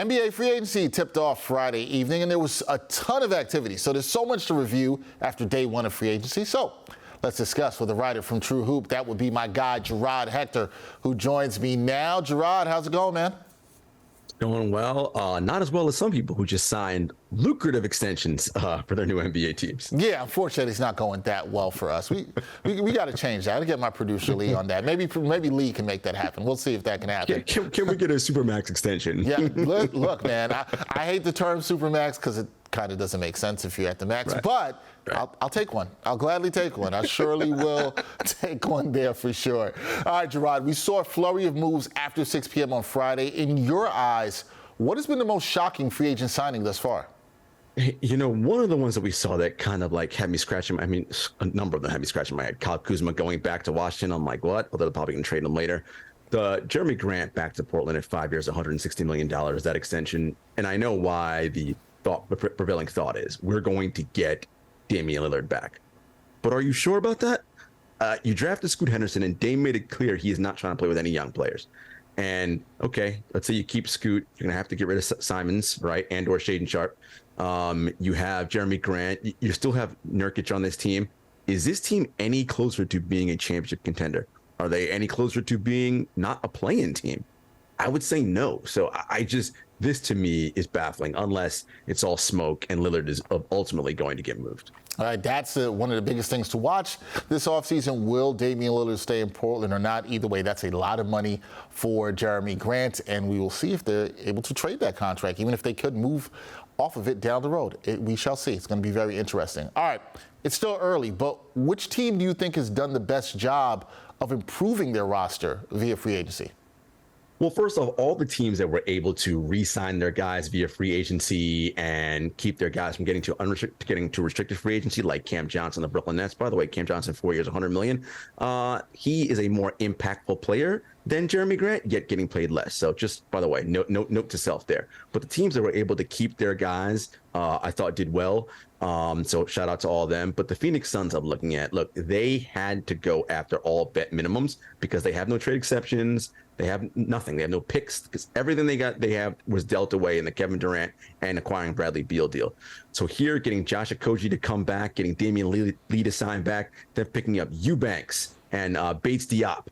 NBA free agency tipped off Friday evening, and there was a ton of activity. So there's so much to review after day one of free agency. So let's discuss with a writer from TrueHoop. That would be my guy, Jaron Hector, who joins me now. Jaron, how's it going, man? Going well. Not as well as some people who just signed lucrative extensions for their new NBA teams. Yeah, unfortunately, it's not going that well for us. We got to change that. I got to get my producer Lee on that. Maybe Lee can make that happen. We'll see if that can happen. Yeah, can we get a Supermax extension? Yeah, look, man, I hate the term Supermax because it kind of doesn't make sense if you're at the max, right. But right. I'll take one. I'll gladly take one. I surely will take one there for sure. All right, Gerard, we saw a flurry of moves after 6 p.m. on Friday. In your eyes, what has been the most shocking free agent signing thus far? You know, one of the ones that we saw that kind of like had me scratching, I mean, a number of them had me scratching my head. Kyle Kuzma going back to Washington. I'm like, what? Well, they're probably going to trade him later. The Jeremy Grant back to Portland at 5 years, $160 million, that extension. And I know why the prevailing thought is we're going to get Damian Lillard back. But are you sure about that? You drafted Scoot Henderson, and Dame made it clear he is not trying to play with any young players. And, okay, let's say you keep Scoot. You're going to have to get rid of Simons, right, and or Shaedon Sharpe. You have Jeremy Grant. You still have Nurkic on this team. Is this team any closer to being a championship contender? Are they any closer to being not a play-in team? I would say no. So this to me is baffling unless it's all smoke and Lillard is ultimately going to get moved. All right, that's one of the biggest things to watch this offseason. Will Damian Lillard stay in Portland or not? Either way, that's a lot of money for Jeremy Grant, and we will see if they're able to trade that contract, even if they could move off of it down the road. We shall see. It's going to be very interesting. All right, it's still early, but which team do you think has done the best job of improving their roster via free agency? Well, first off, all the teams that were able to re-sign their guys via free agency and keep their guys from getting to restricted free agency, like Cam Johnson, the Brooklyn Nets. By the way, Cam Johnson, 4 years, $100 million. He is a more impactful player than Jeremy Grant, yet getting paid less. So just, by the way, note to self there. But the teams that were able to keep their guys, I thought did well. So shout out to all of them. But the Phoenix Suns I'm looking at, look, they had to go after all vet minimums because they have no trade exceptions. They have nothing. They have no picks because everything they have was dealt away in the Kevin Durant and acquiring Bradley Beal deal. So here, getting Josh Okogie to come back, getting Damian Lee to sign back, then picking up Eubanks and Bates Diop.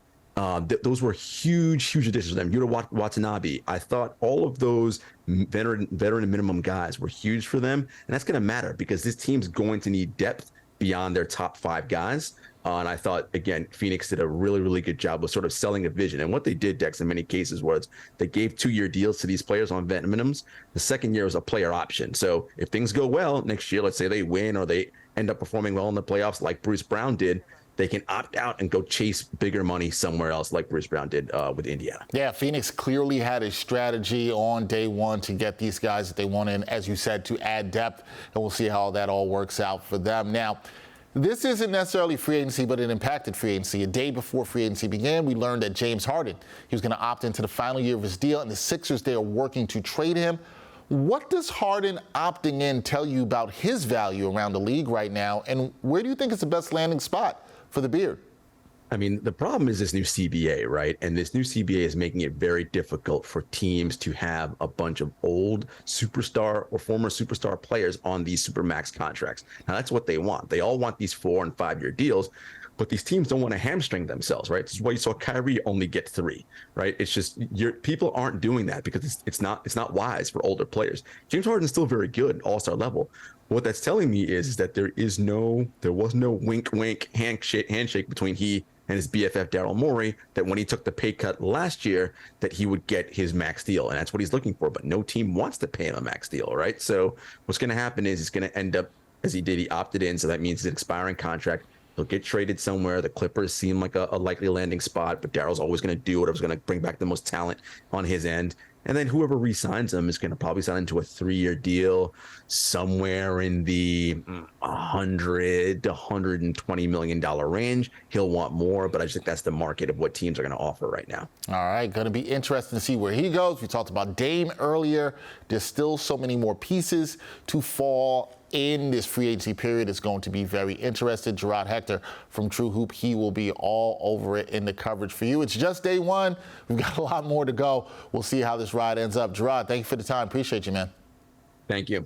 Those were huge additions to them. Yuta Watanabe. I thought all of those veteran minimum guys were huge for them, and that's going to matter because this team's going to need depth beyond their top 5 guys. And I thought, again, Phoenix did a really good job of sort of selling a vision. And what they did, Dex, in many cases was they gave 2-year deals to these players on vet minimums. The second year was a player option. So if things go well next year, let's say they win or they end up performing well in the playoffs like Bruce Brown did, they can opt out and go chase bigger money somewhere else like Bruce Brown did with Indiana. Yeah, Phoenix clearly had a strategy on day one to get these guys that they wanted, and as you said, to add depth, and we'll see how that all works out for them. Now, this isn't necessarily free agency, but it impacted free agency. A day before free agency began, we learned that James Harden, he was going to opt into the final year of his deal, and the Sixers, they are working to trade him. What does Harden opting in tell you about his value around the league right now, and where do you think is the best landing spot for the Beard? I mean, the problem is this new CBA, right? And this new CBA is making it very difficult for teams to have a bunch of old superstar or former superstar players on these supermax contracts. Now, that's what they want. They all want these 4- and 5-year deals, but these teams don't want to hamstring themselves, right? This is why you saw Kyrie only get 3, right? It's just people aren't doing that because it's not wise for older players. James Harden's still very good at all-star level. What that's telling me is that there was no wink handshake between he and his BFF Daryl Morey, that when he took the pay cut last year, that he would get his max deal. And that's what he's looking for. But no team wants to pay him a max deal, right? So what's going to happen is he's going to end up, as he did, he opted in. So that means it's an expiring contract. He'll get traded somewhere. The Clippers seem like a likely landing spot, but Daryl's always going to do whatever's going to bring back the most talent on his end. And then whoever re-signs him is going to probably sign into a 3-year deal somewhere in the $100 to $120 million range. He'll want more, but I just think that's the market of what teams are going to offer right now. All right, going to be interesting to see where he goes. We talked about Dame earlier. There's still so many more pieces to fall in this free agency period is going to be very interesting. Jaron Hector from TrueHoop, he will be all over it in the coverage for you. It's just day one. We've got a lot more to go. We'll see how this ride ends up. Jaron, thank you for the time. Appreciate you, man. Thank you.